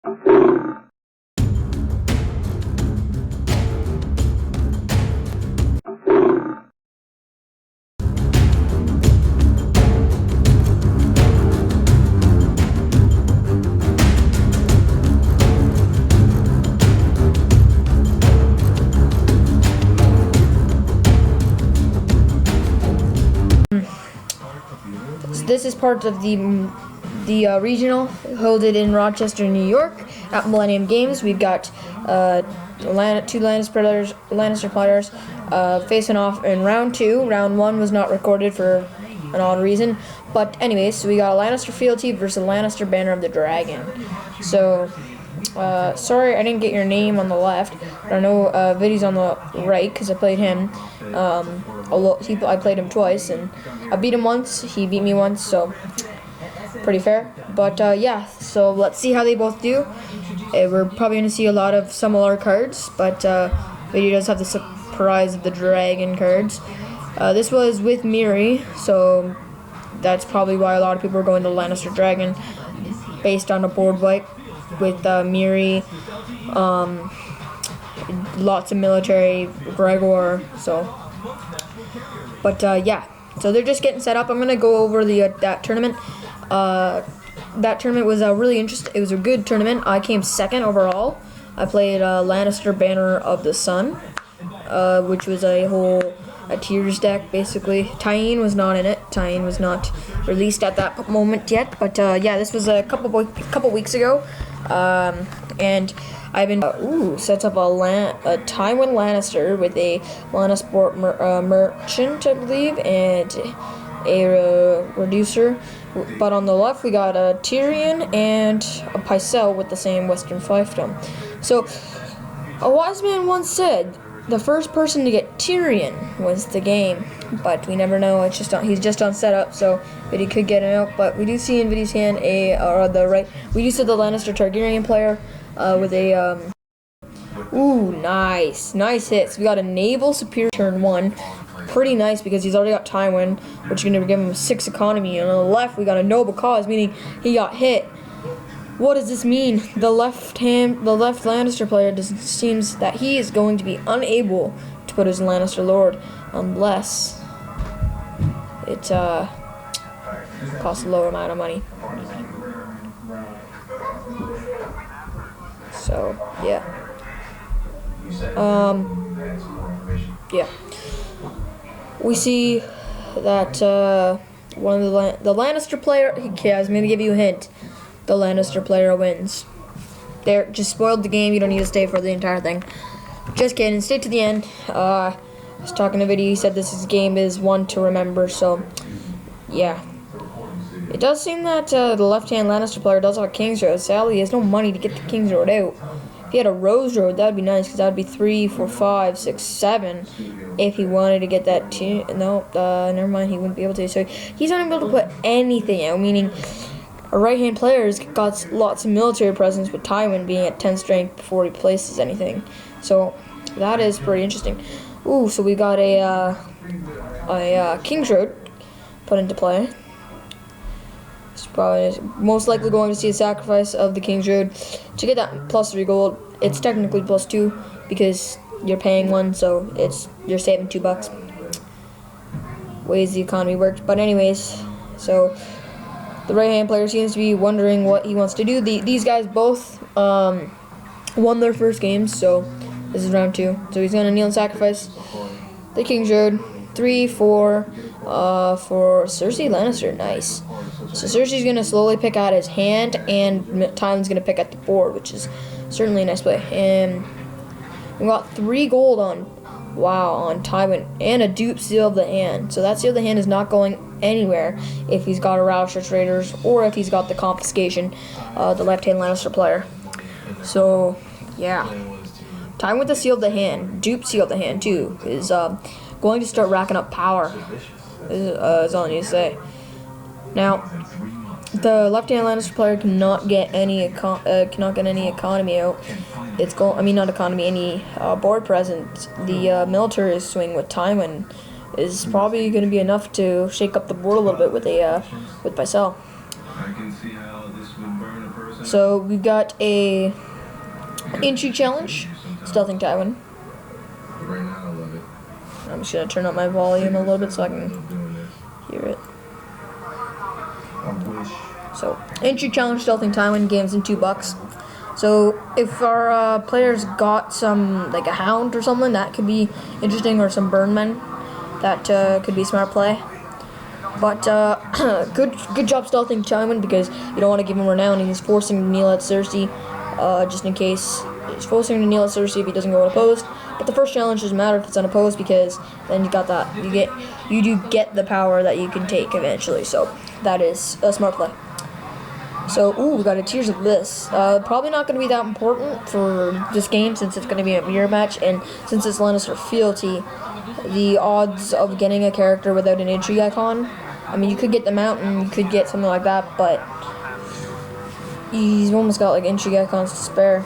This is part of the regional held it in Rochester, New York, at Millennium Games. We've got two Lannister players facing off in round 2. Round 1 was not recorded for an odd reason, but anyways, so we got a Lannister fealty versus a Lannister Banner of the Dragon. So sorry I didn't get your name on the left, but I know Viddy's on the right because I played him. I played him twice, and I beat him once, he beat me once, so pretty fair. But yeah, so let's see how they both do. We're probably going to see a lot of similar cards, but Viddy does have the surprise of the dragon cards. This was with Miri, so that's probably why a lot of people are going to Lannister Dragon, based on a board wipe with Miri, lots of military, AGoR, so. But yeah, so they're just getting set up. I'm gonna go over the that tournament. That tournament was really interesting. It was a good tournament. I came second overall. I played Lannister Banner of the Sun, which was a tiers deck basically. Tyene was not in it. Tyene was not released at that moment yet. But yeah, this was a couple weeks ago, and I've been set up a Tywin Lannister with a Lannister merchant, I believe, and a reducer. But on the left we got a Tyrion and a Pycelle with the same Western fiefdom. So a wise man once said the first person to get Tyrion was the game, but we never know. It's just he's just on setup, so Viddy could get him out. But we do see in Viddy's hand we do see the Lannister Targaryen player with a nice hits. We got a naval superior turn 1, pretty nice because he's already got Tywin, which is going to give him 6 economy. And on the left we got a noble cause, meaning he got hit. What does this mean? The left Lannister player seems that he is going to be unable to put his Lannister Lord unless it costs a lower amount of money. So yeah, yeah. We see that one of the Lannister player. Okay, I was gonna give you a hint. The Lannister player wins. There, just spoiled the game. You don't need to stay for the entire thing. Just kidding. Stay to the end. I was talking to Viddy. He said this game is one to remember. So, yeah. It does seem that the left-hand Lannister player does have a King's Road. Sadly, he has no money to get the King's Road out. If he had a Rose Road, that would be nice, because that would be 3, 4, 5, 6, 7. If he wanted to get that never mind. He wouldn't be able to. So he's not able to put anything out, meaning a right-hand player has got lots of military presence, with Tywin being at 10 strength before he places anything. So that is pretty interesting. Ooh, so we got a King's Road put into play. It's probably most likely going to see a sacrifice of the King's Road to get that +3 gold. It's technically +2 because you're paying 1, so you're saving $2. Ways the economy works. But anyways, so the right-hand player seems to be wondering what he wants to do. These guys both won their first games, so this is round 2. So he's going to kneel and sacrifice the King's Road. 3, 4 for Cersei Lannister. Nice. So Cersei's going to slowly pick out his hand, and Tywin's going to pick at the board, which is certainly a nice play. And we got 3 gold on Tywin, and a dupe seal of the hand. So that seal of the hand is not going anywhere if he's got a Router Traders or if he's got the confiscation, the left-hand Lannister player. So yeah, Tywin with the seal of the hand, dupe seal of the hand too, is going to start racking up power. Is all I need to say. Now, the left-hand Lannister player cannot get any economy out. Not economy, any board presence. The military swing with Tywin is probably going to be enough to shake up the board a little bit with Pycelle. So So we got a entry challenge, Stealthing Tywin. I'm just gonna turn up my volume a little bit so I can hear it. So entry challenge, Stealthing Tywin, games in $2. So if our players got some, like a hound or something, that could be interesting, or some burnmen, that could be a smart play. But good job stealthing Tywin, because you don't want to give him renown. He's forcing to kneel at Cersei, just in case. He's forcing to kneel at Cersei if he doesn't go unopposed. But the first challenge doesn't matter if it's unopposed, because then you got that. You do get the power that you can take eventually. So that is a smart play. So, we got a Tears of Bliss. Probably not going to be that important for this game, since it's going to be a mirror match, and since it's Lannister fealty, the odds of getting a character without an intrigue icon, I mean, you could get the mountain, you could get something like that, but he's almost got like intrigue icons to spare.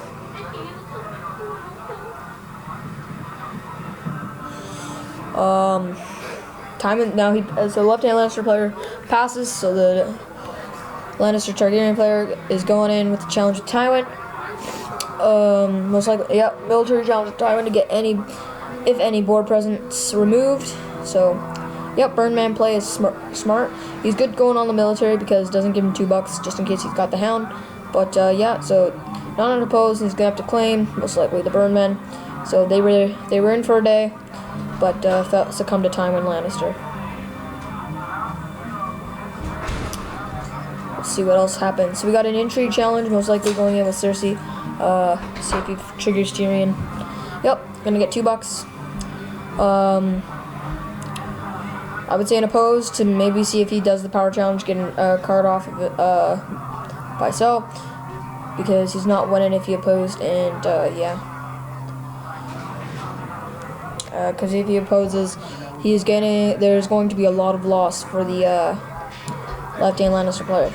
Tywin, now so left-hand Lannister player passes, so the Lannister Targaryen player is going in with the challenge with Tywin. Most likely, yeah, military challenge with Tywin to get if any board presence removed. So, yep, Burnman play is smart. He's good going on the military because it doesn't give him $2 just in case he's got the hound. But yeah, so not unopposed, he's gonna have to claim most likely the Burnman. So they were in for a day, but succumbed to Tywin Lannister. Let's see what else happens. So we got an intrigue challenge, most likely going in with Cersei. See if he triggers Tyrion. Yep, gonna get $2. I would say unopposed to maybe see if he does the power challenge, getting a card off of it by sell, because he's not winning if he opposed, and yeah. Because if he opposes, there's going to be a lot of loss for the left-hand Lannister player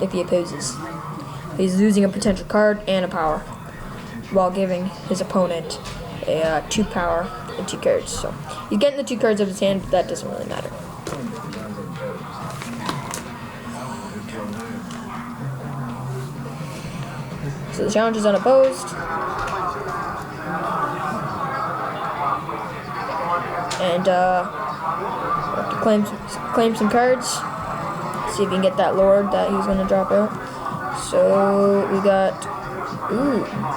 if he opposes. He's losing a potential card and a power, while giving his opponent a 2 power and 2 cards. So he's getting the 2 cards out of his hand, but that doesn't really matter. So the challenge is unopposed. And have to claim some cards. See if he can get that Lord that he's going to drop out. So we got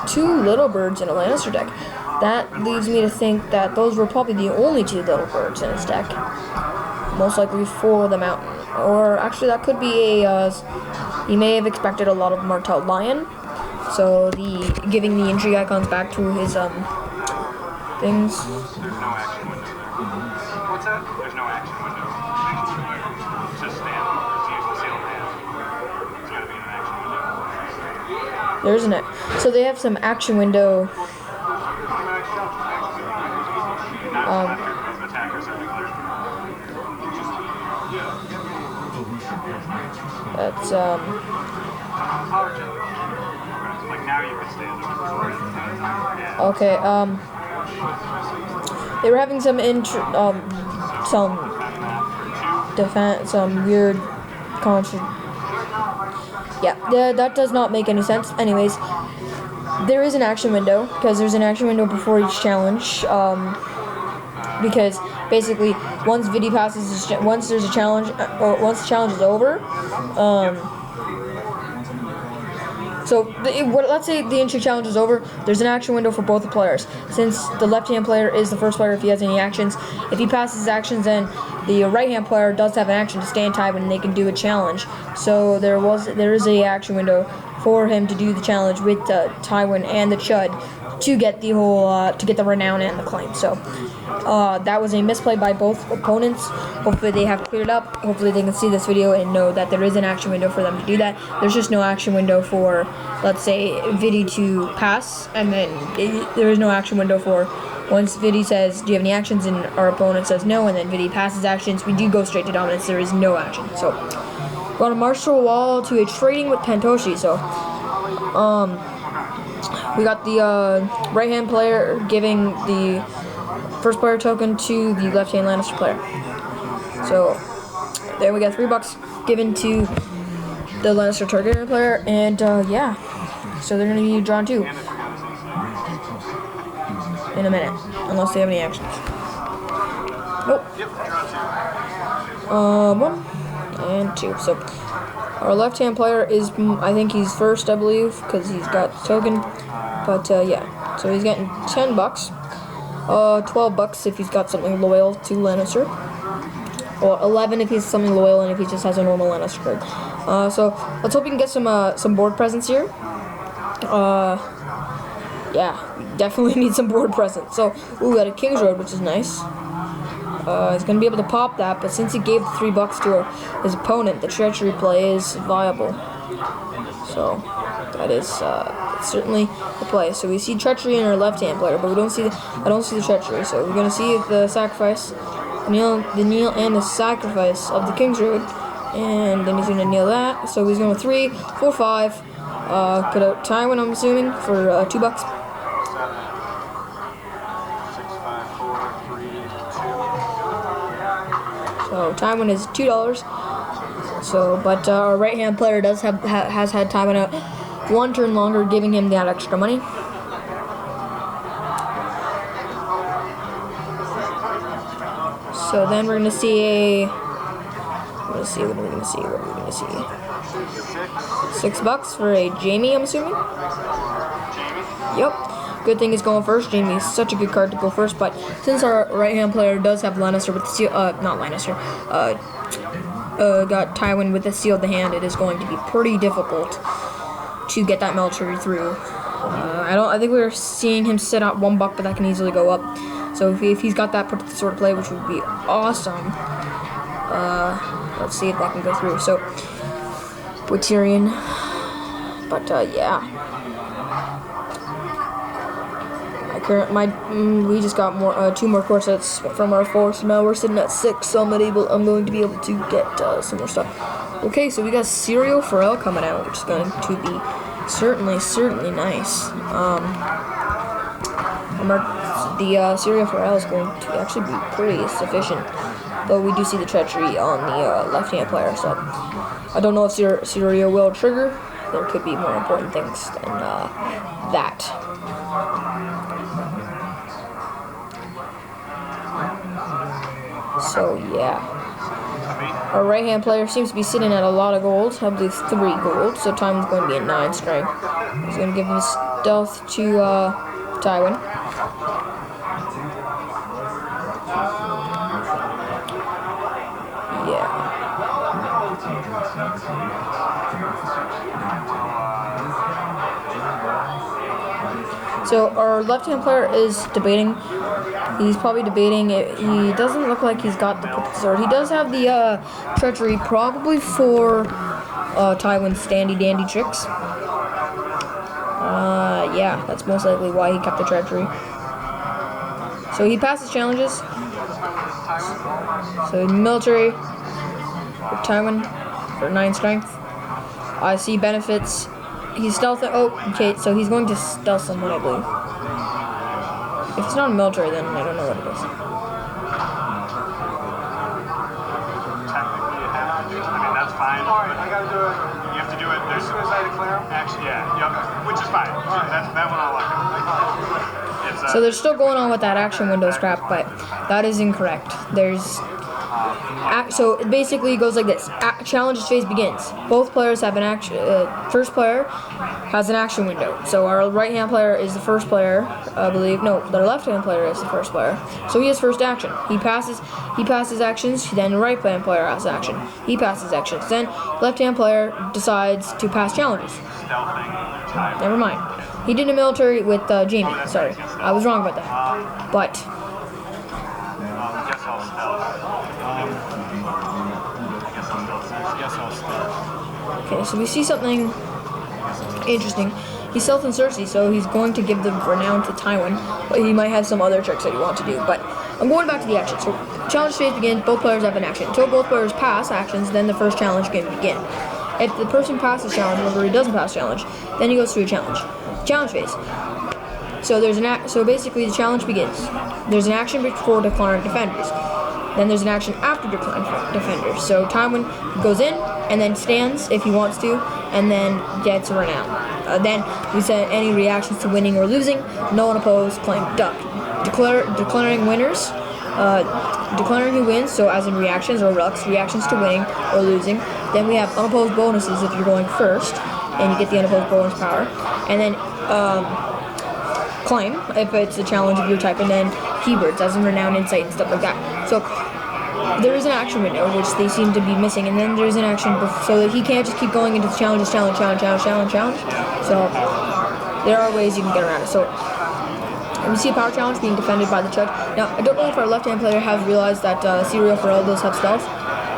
2 little birds in a Lannister deck. That leads me to think that those were probably the only 2 little birds in his deck. Most likely for the mountain. Or actually that could be he may have expected a lot of Martelled Lion. So giving the intrigue icons back to his things. There's no action window there. What's that? There's no action window. It's just stand. It's usually sealed hand. It's gotta be an action window. There isn't it. So they have some action window. That's like now you can stand. Okay. They were having some weird Yeah, that does not make any sense. Anyways, there is an action window, because there's an action window before each challenge. Because basically, once Vidi passes, once there's a challenge, or once the challenge is over, let's say the intrigue challenge is over, there's an action window for both the players. Since the left-hand player is the first player if he has any actions, if he passes his actions, then the right-hand player does have an action to stand Tywin and they can do a challenge. So there is a action window for him to do the challenge with Tywin and the Chud to get the whole to get the renown and the claim. So that was a misplay by both opponents. Hopefully they have cleared up. Hopefully they can see this video and know that there is an action window for them to do that. There's just no action window for, let's say, Vidi to pass, and then there is no action window for once Vidi says, do you have any actions, and our opponent says no, and then Vidi passes actions, we do go straight to dominance. There is no action. So we're going to march through a wall to a trading with Pantoshi. So we got the right-hand player giving the first player token to the left-hand Lannister player. So there we got $3 given to the Lannister Targaryen player, and yeah, so they're gonna be drawn 2 in a minute, unless they have any actions. Nope. Yep, draw 2. 1 and 2. So our left-hand player is, I think he's first, I believe, because he's got token. But yeah, so he's getting $10. $12 if he's got something loyal to Lannister. Or 11 if he's something loyal, and if he just has a normal Lannister card. So let's hope we can get some board presence here. Yeah, definitely need some board presence. So we got a King's Road, which is nice. He's gonna be able to pop that, but since he gave the $3 to his opponent, the treachery play is viable. So that is certainly the play. So we see treachery in our left-hand player, but we don't see I don't see the treachery. So we're gonna see the sacrifice, the kneel and the sacrifice of the King's Road, and then he's gonna kneel that. So he's going 3, 4, 5. Could have Tywin, I'm assuming, for $2. 6, 5, 4, 3, 2. So Tywin is $2. So, but our right-hand player has had Tywin out 1 turn longer, giving him that extra money. So then we're gonna see a. What are we gonna see? $6 for a Jaime, I'm assuming. Yep. Good thing he's going first. Jaime is such a good card to go first, but since our right-hand player does have Lannister with the seal, not Lannister, got Tywin with the seal of the hand, it is going to be pretty difficult to get that military through. I think we were seeing him sit at $1, but that can easily go up. So if he's got that sort of play, which would be awesome, let's see if that can go through. So with Tyrion, but yeah. We just got more 2 more core sets from our 4, so now we're sitting at 6. So I'm going to be able to get some more stuff. Okay, so we got Cereal Pharrell coming out, which is going to be certainly nice. The Cereal Pharrell is going to actually be pretty sufficient, though we do see the treachery on the left-hand player. So I don't know if Cereal will trigger. There could be more important things than that. So yeah, our right-hand player seems to be sitting at a lot of gold. I believe 3 gold. So Tywin's going to be a 9 strength. He's going to give his stealth to Tywin. Yeah. So our left-hand player is debating. He's probably debating it. He doesn't look like he's got the purple sword. He does have the treachery, probably for Tywin's dandy tricks. Yeah, that's most likely why he kept the treachery. So he passes challenges. So military for Tywin for 9 strength. I see benefits. He's stealthing. Oh, okay. So he's going to stealth someone, I believe. If it's not a military, then I don't know what it is. Technically, you have to do it. I mean, that's fine. All right, I gotta do it. You have to do it. There's suicide declare. Actually, yeah, yep, which is fine. That one I like. So they're still going on with that action windows crap, but that is incorrect. So it basically goes like this. Challenge phase begins. Both players have an action. First player has an action window. So our right-hand player is the first player, I believe. No, their left-hand player is the first player. So he has first action. He passes actions. Then the right-hand player has action. He passes actions. Then left-hand player decides to pass challenges. Never mind. He did a military with Jaime. Sorry, I was wrong about that. But. Okay, so we see something interesting. He's stealth and Cersei, so he's going to give the renown to Tywin, but he might have some other tricks that he wants to do. But I'm going back to the action. So challenge phase begins, both players have an action. Until both players pass actions, then the first challenge can begin. If the person passes challenge, or he doesn't pass challenge, then he goes through a challenge. Challenge phase. So so basically the challenge begins. There's an action before declaring defenders. Then there's an action after decline defender. So Tywin goes in and then stands if he wants to, and then gets a renown. Then we set any reactions to winning or losing. No one opposed. Claim duck. Declaring winners. Declaring who wins, so as in reactions or rucks, reactions to winning or losing. Then we have unopposed bonuses if you're going first, and you get the unopposed bonus power. And then claim if it's a challenge of your type, and then keywords as in renown, insight, and stuff like that. So there is an action window which they seem to be missing, and then there's an action so that he can't just keep going into the challenges, challenge. So there are ways you can get around it. So we see a power challenge being defended by the judge. Now I don't know if our left-hand player has realized that Serial Pharrell does have stealth,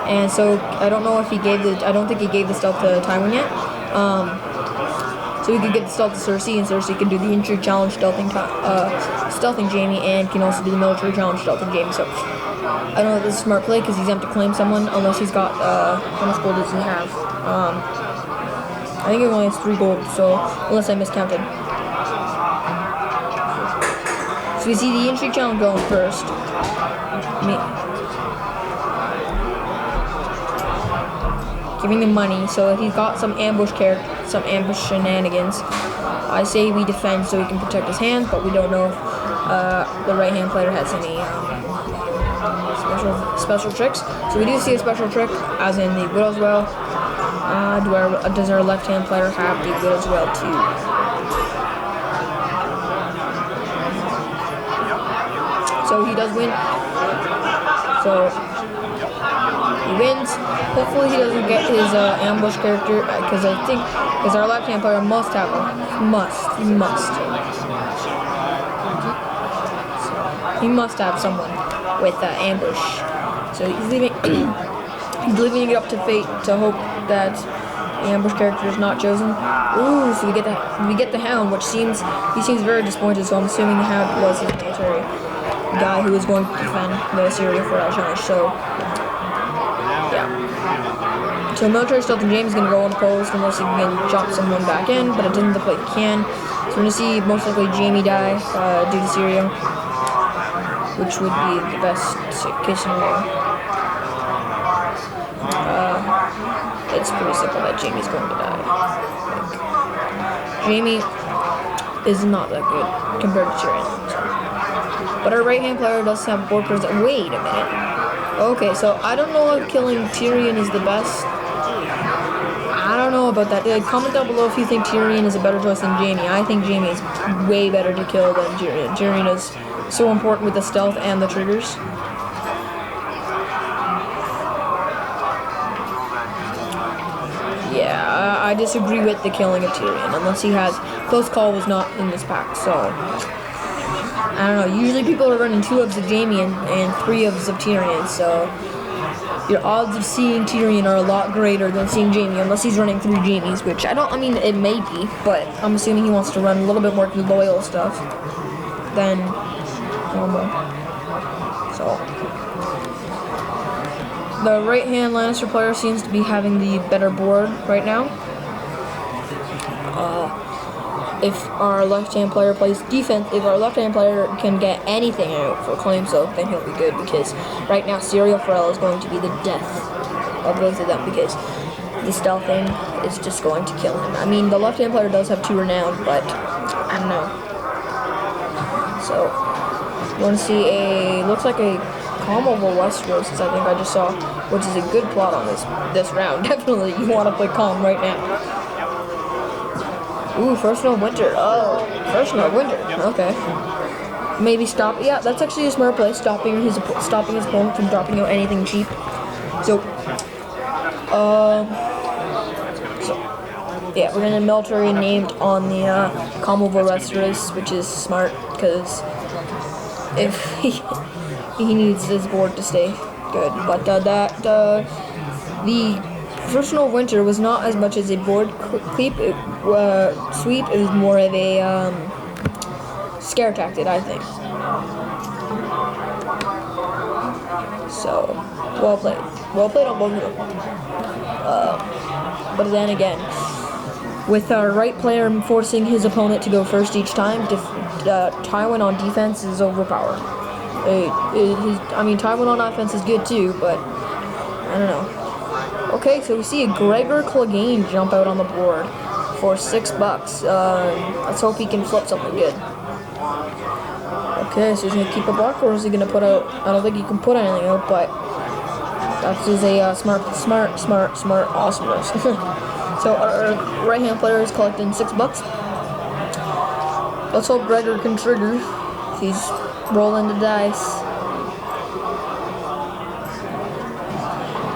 and so I don't know if he gave the. I don't think he gave the stealth to Tywin yet. So we could get the stealth to Cersei, and Cersei can do the intrigue challenge stealthing Jaime, and can also do the military challenge stealthing Jaime. So I don't know if this is a smart play because he's going to claim someone unless he's got how much gold does he have? I think he only has 3 gold, so unless I miscounted. So we see the intrigue challenge going first. Giving him money, so he's got some ambush shenanigans. I say we defend so he can protect his hands, but we don't know if the right-hand player has any special tricks. So we do see a special trick, as in the Widow's Well. Does our left-hand player have the Widow's Well too? So he does win. So he wins. Hopefully he doesn't get his ambush character, because our left-hand player must have one. He must have someone with ambush. So he's leaving. He's leaving it up to fate to hope that the ambush character is not chosen. Ooh, so we get the Hound, which he seems very disappointed. So I'm assuming the Hound was his military guy who was going to defend the Syria for that challenge. So yeah. So military stealthing Jaime is going to go unopposed unless he can jump someone back in, but it doesn't look like he can. So we're going to see most likely Jaime die due to Syria, which would be the best case scenario. It's pretty simple that Jaime's going to die. Jaime is not that good compared to Tyrion. But our right-hand player does have board presence. Wait a minute. Okay, so I don't know if killing Tyrion is the best. I don't know about that. Comment down below if you think Tyrion is a better choice than Jaime. I think Jaime is way better to kill than Tyrion. Tyrion is so important with the stealth and the triggers. Yeah, I disagree with the killing of Tyrion, unless he has... Close Call was not in this pack, so... I don't know, usually people are running 2 ofs of Jaime and 3 ofs of Tyrion, so... Your odds of seeing Tyrion are a lot greater than seeing Jaime, unless he's running 3 Jaimes, which I mean, it may be, but I'm assuming he wants to run a little bit more loyal stuff than normal. So... The right-hand Lannister player seems to be having the better board right now. If our left-hand player plays defense, if our left-hand player can get anything out for claim so, then he'll be good, because right now Serial Pharrell is going to be the death of both of them, because the stealthing is just going to kill him. I mean, the left-hand player does have 2 renown, but I don't know. So, you want to see looks like a Calm over Westeros, I think I just saw, which is a good plot on this round. Definitely, you want to play Calm right now. Ooh, First Snow of Winter. Oh, First Snow of Winter. Okay. Maybe stop. Yeah, that's actually a smart play. Stopping his opponent from dropping out anything cheap. So, yeah, we're gonna military named on the Calm over Westeros, which is smart because if he needs his board to stay good. But the First Snow of Winter was not as much as a board sweep. It was more of a scare tactic, I think. So, well played on both of them. But then again, with our right player forcing his opponent to go first each time, Tywin on defense is overpowered. I mean, Tywin on offense is good too, but I don't know. Okay, so we see a Gregor Clegane jump out on the board for $6. Let's hope he can flip something good. Okay, so he's gonna keep a buck, or is he gonna put out? I don't think he can put anything out, but that is a smart awesomeness. So our right-hand player is collecting $6. Let's hope Gregor can trigger. He's rolling the dice.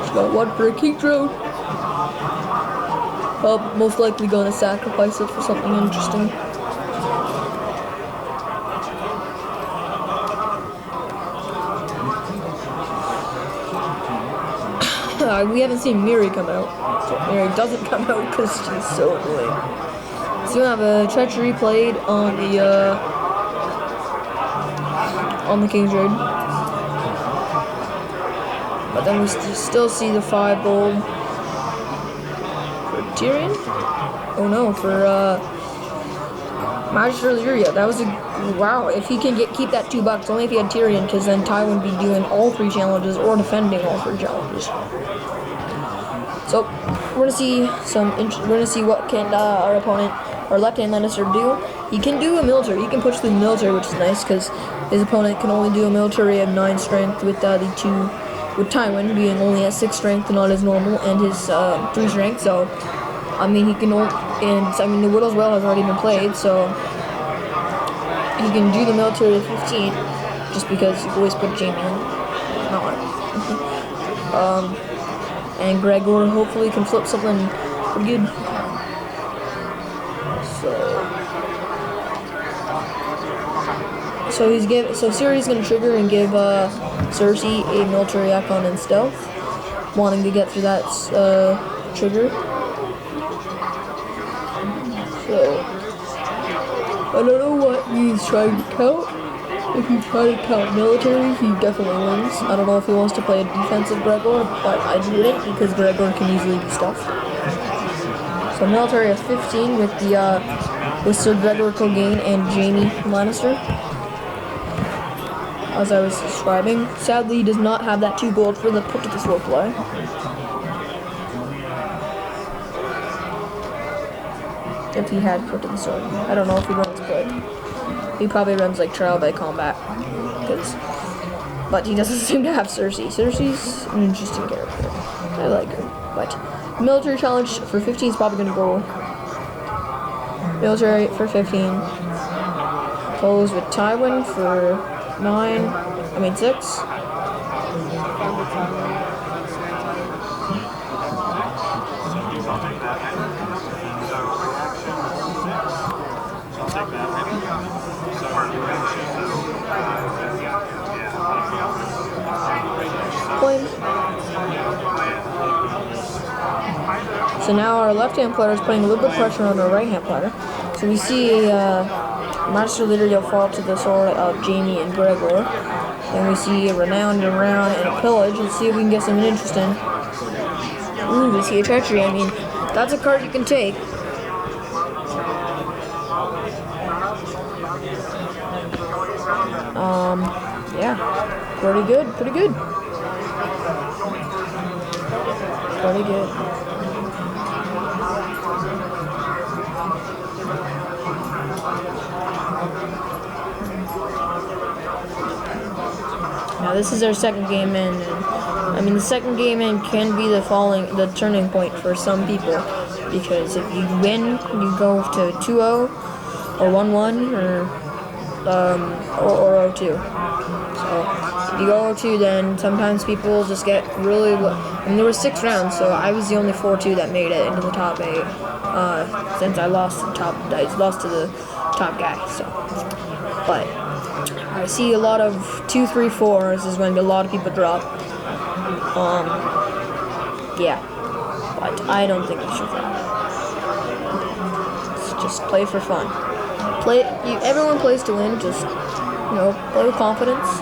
He's got one for a king throne. Most likely gonna sacrifice it for something interesting. We haven't seen Miri come out. So Miri doesn't come out because she's so annoying. So we have a treachery played on the King's Road. But then we still see the 5 gold for Tyrion. Oh no, for Magister Lyria. That was a wow. If he can keep that $2, only if he had Tyrion, because then Tywin would be doing all 3 challenges or defending all 3 challenges. So we're gonna see what can our opponent, our left-hand Lannister, do. He can do a military. He can push through the military, which is nice because his opponent can only do a military of 9 strength with with Tywin being only at 6 strength and not as normal, and his 3 strength. So I mean he can the Widow's Well has already been played, so he can do the military of 15 just because you always put Jaime in. Not. And Gregor hopefully can flip something pretty good. So Ciri's gonna trigger and give Cersei a military icon in stealth, wanting to get through that trigger. So I don't know what he's trying to count. If you try to count military, he definitely wins. I don't know if he wants to play a defensive Gregor, but I wouldn't because Gregor can easily be stuffed. So military of 15 with Sir Gregor Clegane and Jaime Lannister. As I was describing, sadly he does not have that 2 gold for the put to the sword play. If he had put to the sword, I don't know if he runs good. He probably runs like trial by combat, but he doesn't seem to have Cersei. Cersei's an interesting character. I like her, but military challenge for 15 is probably gonna go military for 15. Pose with Tywin for 6. So now our left-hand player is putting a little bit of pressure on our right-hand player. So we see Magister Lyria fall to the sword of Jaime and Gregor. Then we see a renowned and round and a pillage. Let's see if we can get something interesting. Ooh, we see a treachery. I mean, that's a card you can take. Yeah, pretty good. Pretty good. Now this is our second game in, and I mean the second game in can be the turning point for some people, because if you win, you go to 2-0 or 1-1 or 0-2. So if you go 0-2, then sometimes people just get really. I mean there were 6 rounds, so I was the only 4-2 that made it into the top 8. Since I lost to the top guy. So, but I see a lot of 2-3-4s is when a lot of people drop. Yeah, but I don't think we should drop. Let's just play for fun. Everyone plays to win. Just play with confidence.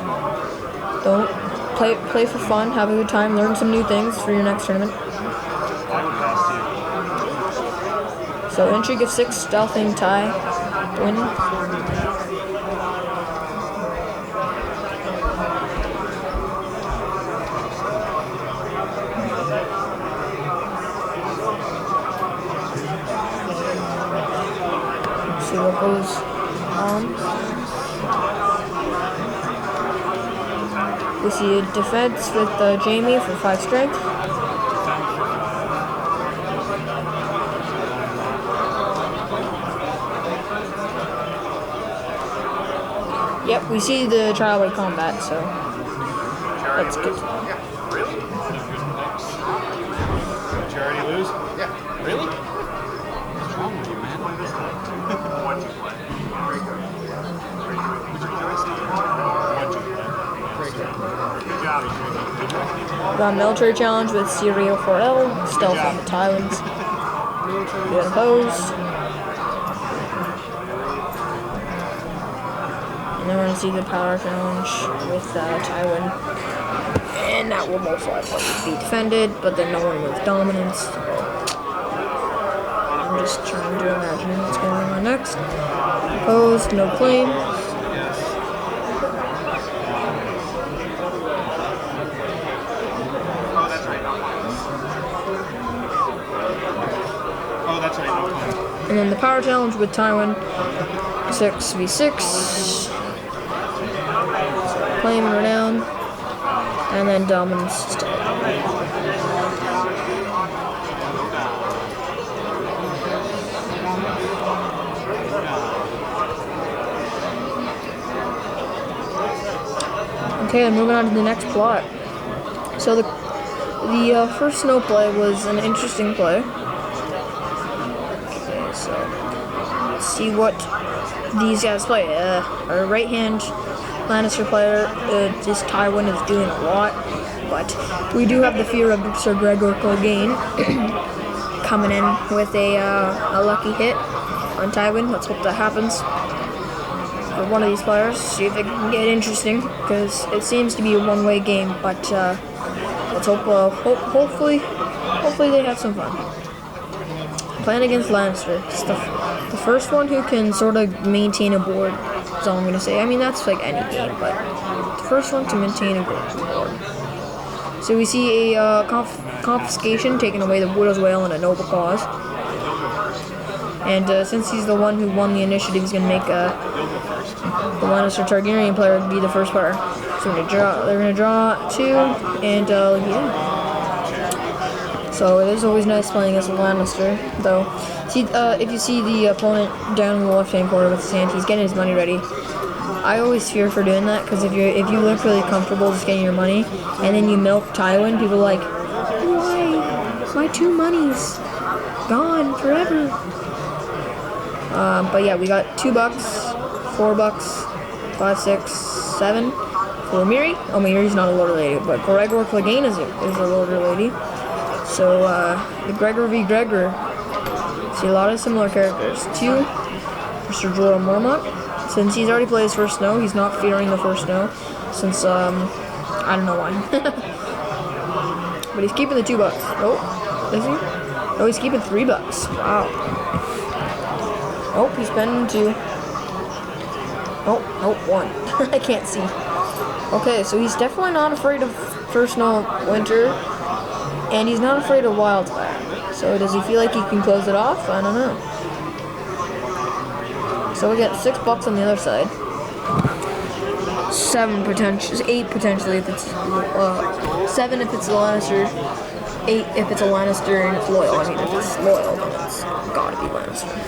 Don't play for fun. Have a good time. Learn some new things for your next tournament. So intrigue of 6, stealthing, tie, win. See what goes on. We see a defense with Jamie for 5 strength. Yep, we see the trial-way combat, so that's good. Really? Did you already lose? Yeah. Really? What's wrong with you, man? What'd you play? Good job. Got a military challenge with Serial 4L, stealth on the Tywins. Good opposed. And then we're going to see the power challenge with Tywin. And that will most likely be defended, but then no one with dominance. So I'm just trying to imagine what's going on next. Opposed, no claim. And then the power challenge with Tywin, 6v6. Claim and renown. And then dominance style. Okay, then moving on to the next plot. So the first snow play was an interesting play. Okay, so let's see what these guys play. Our right hand Lannister player, this Tywin is doing a lot, but we do have the fear of Sir Gregor Clegane coming in with a lucky hit on Tywin. Let's hope that happens for one of these players. See if it can get interesting, because it seems to be a one-way game. But let's hope. Hopefully they have some fun. Playing against Lannister. It's the first one who can sort of maintain a board. That's all I'm gonna say. I mean, that's like any game, but the first one to maintain a board. So we see a confiscation, taking away the Widow's Wail in a noble cause. And since he's the one who won the initiative, he's gonna make the Lannister Targaryen player be the first player. So they're gonna draw 2, and yeah. So it is always nice playing as a Lannister, though. See, if you see the opponent down in the left-hand corner with his hand, he's getting his money ready. I always fear for doing that, because if you look really comfortable just getting your money, and then you milk Tywin, people are like, why? My 2 monies gone forever. But yeah, we got $2, $4, 5, 6, 7 for Miri. Oh, Miri's not a Lord Lady, but Gregor Clegane is a Lord Lady. So the Gregor v. Gregor. See a lot of similar characters. 2 for Sir Jorah Mormont. Since he's already played his first snow, he's not fearing the first snow. Since I don't know why. But he's keeping the $2. Oh, is he? Oh, he's keeping $3. Wow. Oh, he's spending 2. Oh, 1. I can't see. Okay, so he's definitely not afraid of first snow winter, and he's not afraid of wildfire. So does he feel like he can close it off? I don't know. So we got $6 on the other side. 7 potentially, 8 potentially if it's 7 if it's a Lannister, 8 if it's a Lannister and it's loyal. I mean, if it's loyal, then it's gotta be Lannister.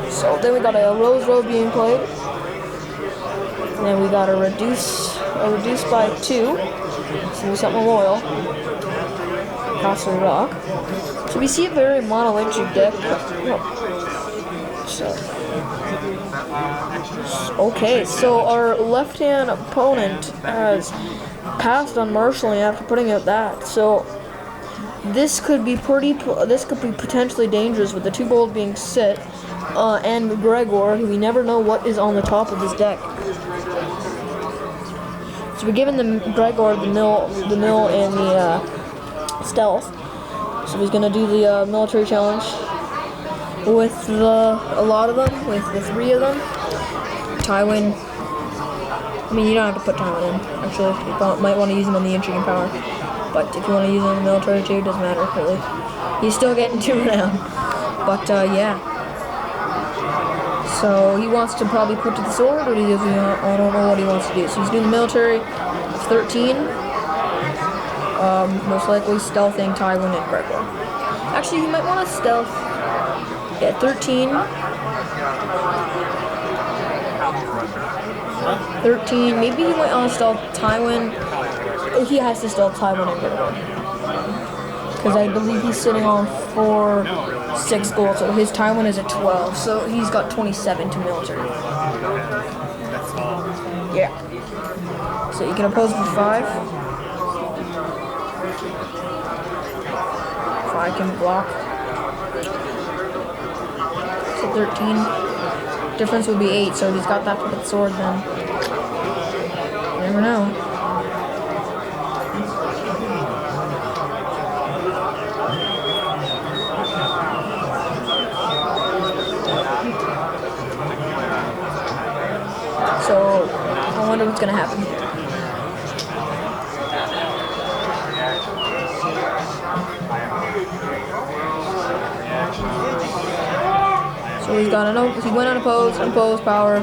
So then we got a Rose Road being played, and then we got a reduce by 2. So we something loyal. Castle Rock. So we see a very monolithic deck. Okay, so our left-hand opponent has passed on marshalling after putting out that. So this could be potentially dangerous with the 2 gold being sit, and Gregor, who we never know what is on the top of his deck. So we're giving Gregor the mill and the stealth. So he's gonna do the military challenge with a lot of them, with the 3 of them. Tywin. I mean, you don't have to put Tywin in. Actually, you might want to use him on the intriguing power. But if you want to use him in the military too, it doesn't matter really. He's still getting 2 renown. But yeah. So he wants to probably put to the sword, or does he? I don't know what he wants to do. So he's doing the military. 13. Most likely stealthing Tywin and Gregor. Actually, he might want to stealth. Yeah, 13. 13. Maybe he might want to stealth Tywin. Oh, he has to stealth Tywin and Gregor. Because I believe he's sitting on 6 gold, so his Tywin is at 12, so he's got 27 to military. Yeah. So you can oppose for 5. 5 can block. So 13. Difference would be 8, so he's got that with the sword then. You never know. So, I wonder what's gonna happen. So he went unopposed power.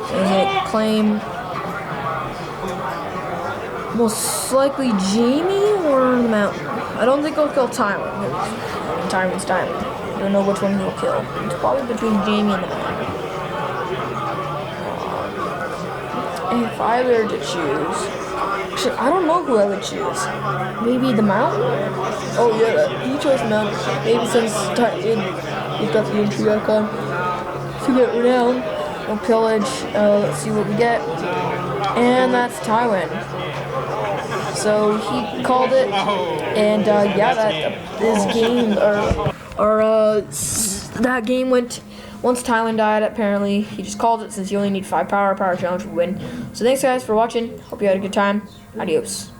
So he's gonna claim most likely Jamie or the mountain. I don't think he'll kill Tywin. Tywin's Tywin. I don't know which one he'll kill. It's probably between Jamie and the mountain. If I were to choose, actually, I don't know who I would choose. Maybe the mountain? Oh yeah, he chose the mountain. Maybe since he's got the entry icon. To get renown, we'll pillage. Let's see what we get, and that's Tywin. So he called it, and yeah, this game that game went. Once Tywin died, apparently, he just called it since you only need 5 power challenge would win. So thanks guys for watching. Hope you had a good time. Adios.